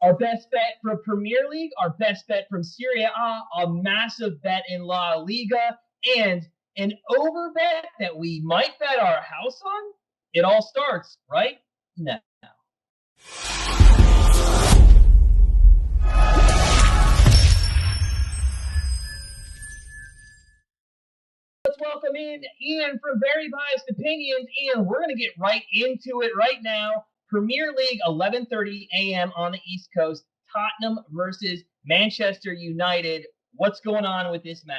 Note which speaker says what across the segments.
Speaker 1: Our best bet from Premier League, our best bet from Serie a massive bet in La Liga, and an over bet that we might bet our house on. It all starts right now. Let's welcome in Ian from Very Biased Opinions. Ian, we're going to get right into it right now. Premier League, 11:30 a.m. on the East Coast. Tottenham versus Manchester United. What's going on with this match?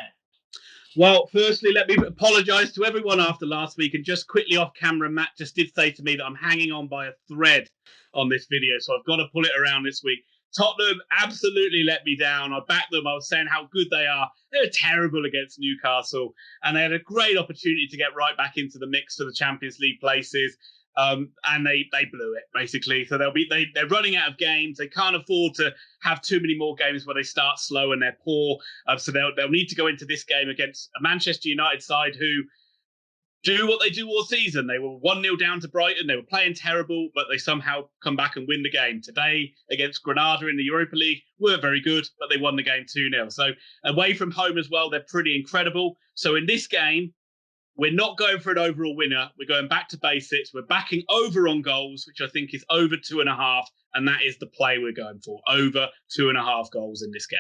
Speaker 2: Well, firstly, let me apologise to everyone after last week, and just quickly off camera, Matt just did say to me that I'm hanging on by a thread on this video, so I've got to pull it around this week. Tottenham absolutely let me down. I backed them. I was saying how good they are. They were terrible against Newcastle, and they had a great opportunity to get right back into the mix for the Champions League places. And they blew it, basically. So they're running out of games. They can't afford to have too many more games where they start slow and they're poor. So they'll need to go into this game against a Manchester United side who do what they do all season. They were 1-0 down to Brighton. They were playing terrible, but they somehow come back and win the game. Today, against Granada in the Europa League, weren't very good, but they won the game 2-0. So away from home as well, they're pretty incredible. So in this game, we're not going for an overall winner. We're going back to basics. We're backing over on goals, which I think is over 2.5. And that is the play we're going for. Over 2.5 goals in this game.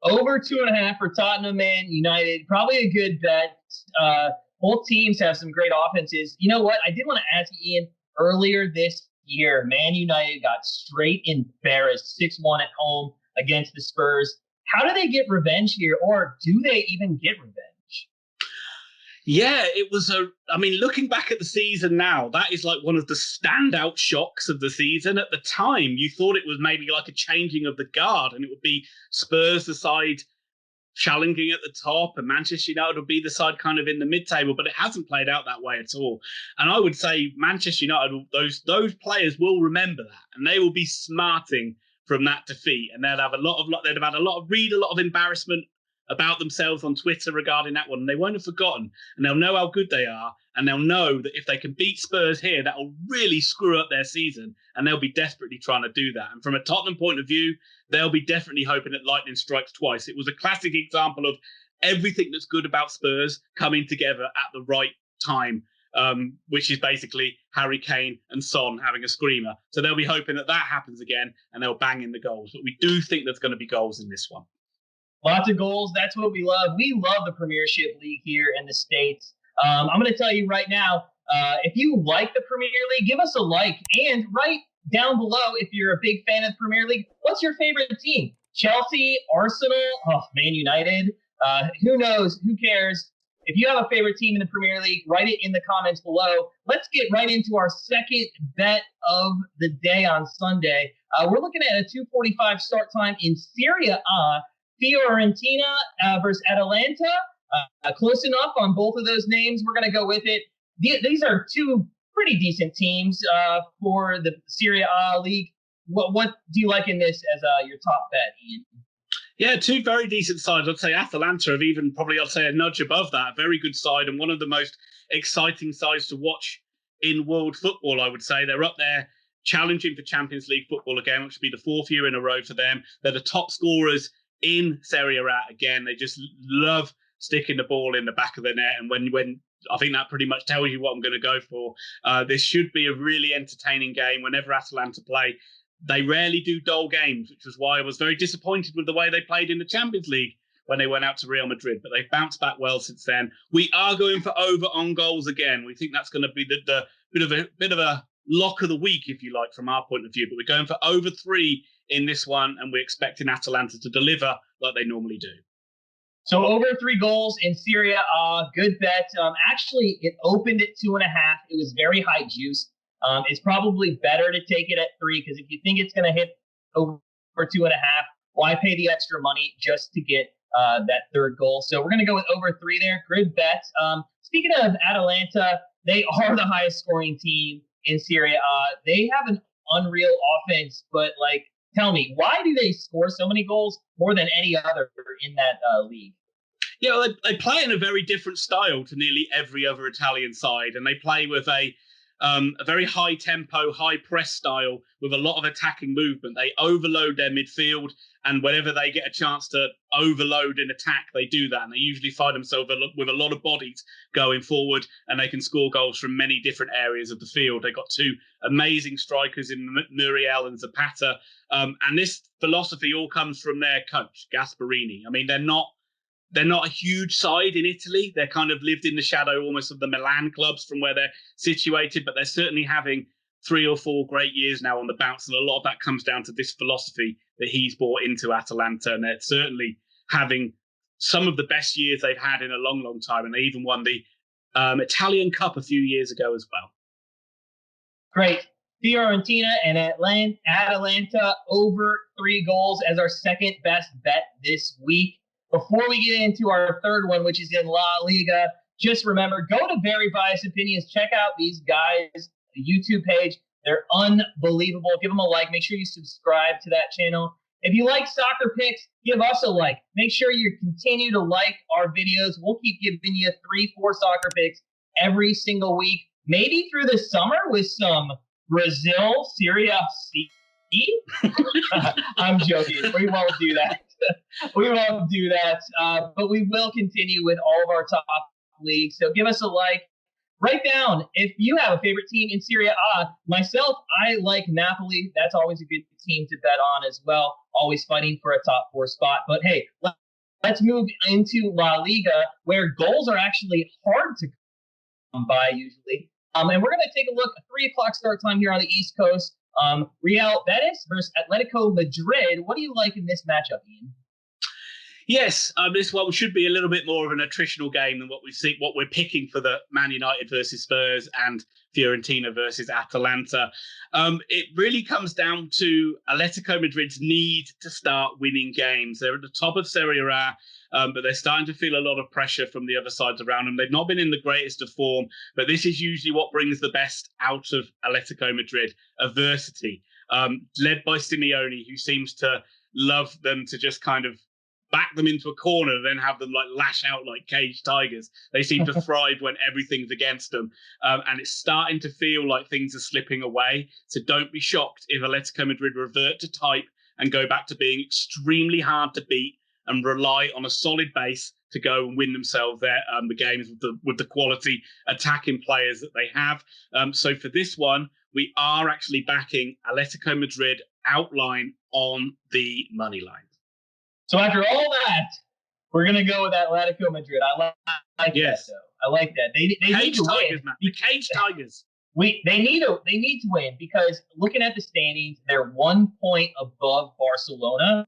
Speaker 1: Over 2.5 for Tottenham and United. Probably a good bet. Both teams have some great offenses. You know what? I did want to ask you, Ian, earlier this year, Man United got straight embarrassed 6-1 at home against the Spurs. How do they get revenge here, or do they even get revenge?
Speaker 2: Yeah, it was looking back at the season now, that is like one of the standout shocks of the season. At the time, you thought it was maybe like a changing of the guard, and it would be Spurs, the side challenging at the top, and Manchester United would be the side kind of in the mid-table, but it hasn't played out that way at all. And I would say Manchester United, those players will remember that, and they will be smarting from that defeat, and they'd have had a lot of embarrassment about themselves on Twitter regarding that one, and they won't have forgotten, and they'll know how good they are, and they'll know that if they can beat Spurs here, that'll really screw up their season, and they'll be desperately trying to do that. And from a Tottenham point of view, they'll be definitely hoping that lightning strikes twice. It was a classic example of everything that's good about Spurs coming together at the right time, which is basically Harry Kane and Son having a screamer. So they'll be hoping that happens again, and they'll bang in the goals. But we do think there's going to be goals in this one.
Speaker 1: Lots of goals. That's what we love. We love the Premiership League here in the States. I'm going to tell you right now, if you like the Premier League, give us a like. And write down below, if you're a big fan of the Premier League, what's your favorite team? Chelsea, Arsenal, Man United. Who knows? Who cares? If you have a favorite team in the Premier League, write it in the comments below. Let's get right into our second bet of the day on Sunday. We're looking at a 2:45 start time in Serie A. Fiorentina versus Atalanta. Close enough on both of those names. We're going to go with it. These are two pretty decent teams for the Serie A league. What do you like in this as your top bet, Ian?
Speaker 2: Yeah, two very decent sides. I'd say Atalanta have even probably, I'd say, a nudge above that. A very good side, and one of the most exciting sides to watch in world football, I would say. They're up there challenging for Champions League football again, which would be the 4th year in a row for them. They're the top scorers in Serie A again. They just love sticking the ball in the back of the net, and when I think that pretty much tells you what I'm going to go for. This should be a really entertaining game. Whenever Atalanta play, they rarely do dull games, which was why I was very disappointed with the way they played in the Champions League when they went out to Real Madrid, but they've bounced back well since then. We are going for over on goals again. We think that's going to be the bit of a lock of the week, if you like, from our point of view, but we're going for over 3 in this one, and we're expecting Atalanta to deliver like they normally do.
Speaker 1: So over 3 goals in Serie A, good bet. Actually, it opened at 2.5. It was very high juice. It's probably better to take it at 3, because if you think it's going to hit over 2.5, why pay the extra money just to get that third goal? So we're going to go with over 3 there. Good bet. Speaking of Atalanta, they are the highest scoring team in Serie A. They have an unreal offense, but tell me, why do they score so many goals, more than any other in that league?
Speaker 2: Yeah, well, they play in a very different style to nearly every other Italian side, and they play with a a very high tempo, high press style with a lot of attacking movement. They overload their midfield, and whenever they get a chance to overload and attack, they do that. And they usually find themselves with a lot of bodies going forward, and they can score goals from many different areas of the field. They've got two amazing strikers in Muriel and Zapata. And this philosophy all comes from their coach, Gasperini. I mean, they're not a huge side in Italy. They're kind of lived in the shadow almost of the Milan clubs from where they're situated, but they're certainly having 3 or 4 great years now on the bounce. And a lot of that comes down to this philosophy that he's brought into Atalanta. And they're certainly having some of the best years they've had in a long, long time. And they even won the Italian Cup a few years ago as well.
Speaker 1: Great. Fiorentina and Atalanta over 3 goals as our second best bet this week. Before we get into our third one, which is in La Liga, just remember, go to Very Biased Opinions. Check out these guys' YouTube page. They're unbelievable. Give them a like. Make sure you subscribe to that channel. If you like soccer picks, give us a like. Make sure you continue to like our videos. We'll keep giving you 3-4 soccer picks every single week, maybe through the summer with some Brazil Serie C. I'm joking. We won't do that. We won't do that. But we will continue with all of our top leagues. So give us a like. Write down if you have a favorite team in Serie A. Myself, I like Napoli. That's always a good team to bet on as well. Always fighting for a top 4 spot. But hey, let's move into La Liga, where goals are actually hard to come by usually. And we're going to take a look at 3 o'clock start time here on the East Coast. Real Betis versus Atletico Madrid. What do you like in this matchup, Ian?
Speaker 2: Yes, this one should be a little bit more of an attritional game than what we're picking for the Man United versus Spurs and Fiorentina versus Atalanta. It really comes down to Atletico Madrid's need to start winning games. They're at the top of Serie A, but they're starting to feel a lot of pressure from the other sides around them. They've not been in the greatest of form, but this is usually what brings the best out of Atletico Madrid, adversity. Led by Simeone, who seems to love them to just kind of back them into a corner, then have them like lash out like caged tigers. They seem to thrive when everything's against them. And it's starting to feel like things are slipping away. So don't be shocked if Atletico Madrid revert to type and go back to being extremely hard to beat and rely on a solid base to go and win themselves the games with the quality attacking players that they have. So for this one, we are actually backing Atletico Madrid outline on the money line.
Speaker 1: So after all that, we're going to go with Atletico Madrid. I like that, though. I like that. They need to win.
Speaker 2: Man. The Cage Tigers.
Speaker 1: They need to win because looking at the standings, they're 1 point above Barcelona,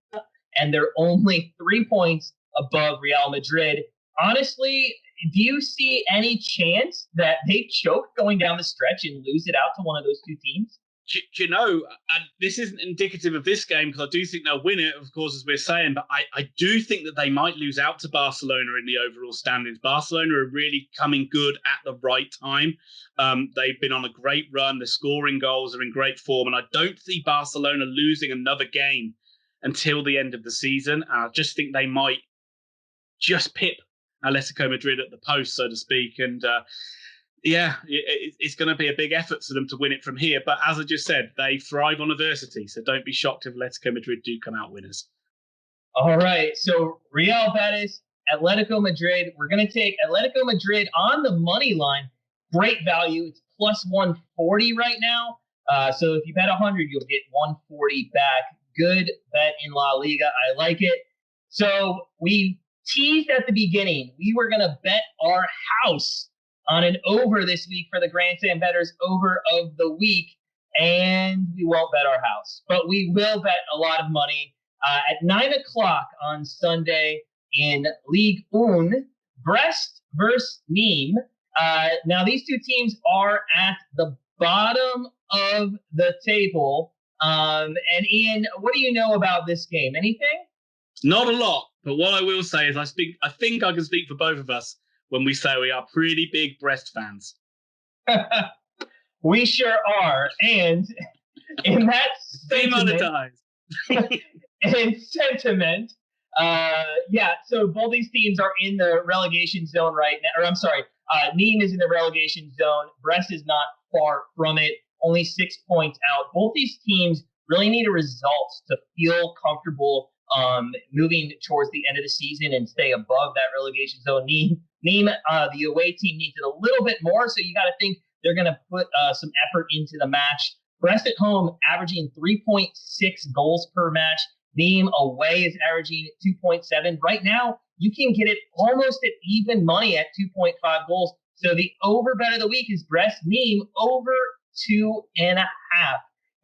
Speaker 1: and they're only 3 points above Real Madrid. Honestly, do you see any chance that they choke going down the stretch and lose it out to one of those 2 teams?
Speaker 2: Do you know, and this isn't indicative of this game because I do think they'll win it, of course, as we're saying, but I do think that they might lose out to Barcelona in the overall standings. Barcelona are really coming good at the right time. They've been on a great run. They're scoring goals. They're in great form. And I don't see Barcelona losing another game until the end of the season. I just think they might just pip Atletico Madrid at the post, so to speak. And it's going to be a big effort for them to win it from here. But as I just said, they thrive on adversity. So don't be shocked if Atletico Madrid do come out winners.
Speaker 1: All right. So Real Betis, Atletico Madrid. We're going to take Atletico Madrid on the money line. Great value. It's plus 140 right now. So if you bet 100, you'll get 140 back. Good bet in La Liga. I like it. So we teased at the beginning. We were going to bet our house on an over this week for the Grandstand Bettors over of the week, and we won't bet our house, but we will bet a lot of money at 9 o'clock on Sunday in Ligue 1, Brest versus Nimes. Now, these 2 teams are at the bottom of the table. And Ian, what do you know about this game? Anything?
Speaker 2: Not a lot, but what I will say is I think I can speak for both of us when we say we are pretty big Brest fans.
Speaker 1: We sure are. And in that
Speaker 2: demonetized.
Speaker 1: in sentiment, Yeah, so both these teams are in the relegation zone right now. Or I'm sorry, Nimes is in the relegation zone. Brest is not far from it, only 6 points out. Both these teams really need a result to feel comfortable moving towards the end of the season and stay above that relegation zone. Nimes, the away team, needs it a little bit more, so you got to think they're going to put some effort into the match. Brest at home averaging 3.6 goals per match. Nimes away is averaging 2.7. Right now, you can get it almost at even money at 2.5 goals. So the over bet of the week is Brest Nimes over 2.5.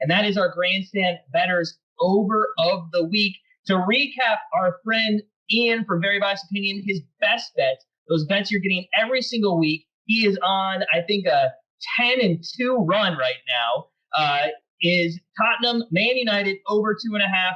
Speaker 1: And that is our Grandstand Bettors over of the week. To recap, our friend Ian from Very Biased Opinion, his best bets, those bets you're getting every single week. He is on, I think, a 10-2 run right now. Is Tottenham, Man United over 2.5.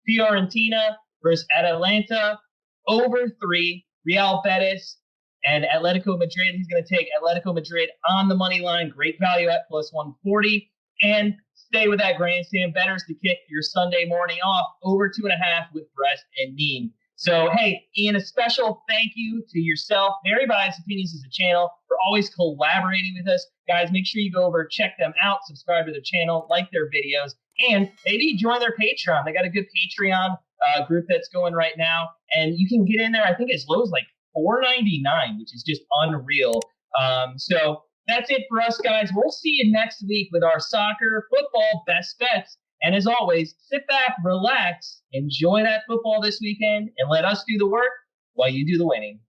Speaker 1: Fiorentina versus Atalanta over 3. Real Betis and Atletico Madrid. He's going to take Atletico Madrid on the money line. Great value at plus 140. And stay with that Grandstand Bettors to kick your Sunday morning off over 2.5 with Brest and Nimes. So, hey, Ian, a special thank you to yourself. Very Biased Opinions is a channel for always collaborating with us. Guys, make sure you go over, check them out, subscribe to their channel, like their videos, and maybe join their Patreon. They got a good Patreon group that's going right now, and you can get in there, I think, as low as like $4.99, which is just unreal. So that's it for us, guys. We'll see you next week with our soccer, football best bets. And as always, sit back, relax, enjoy that football this weekend, and let us do the work while you do the winning.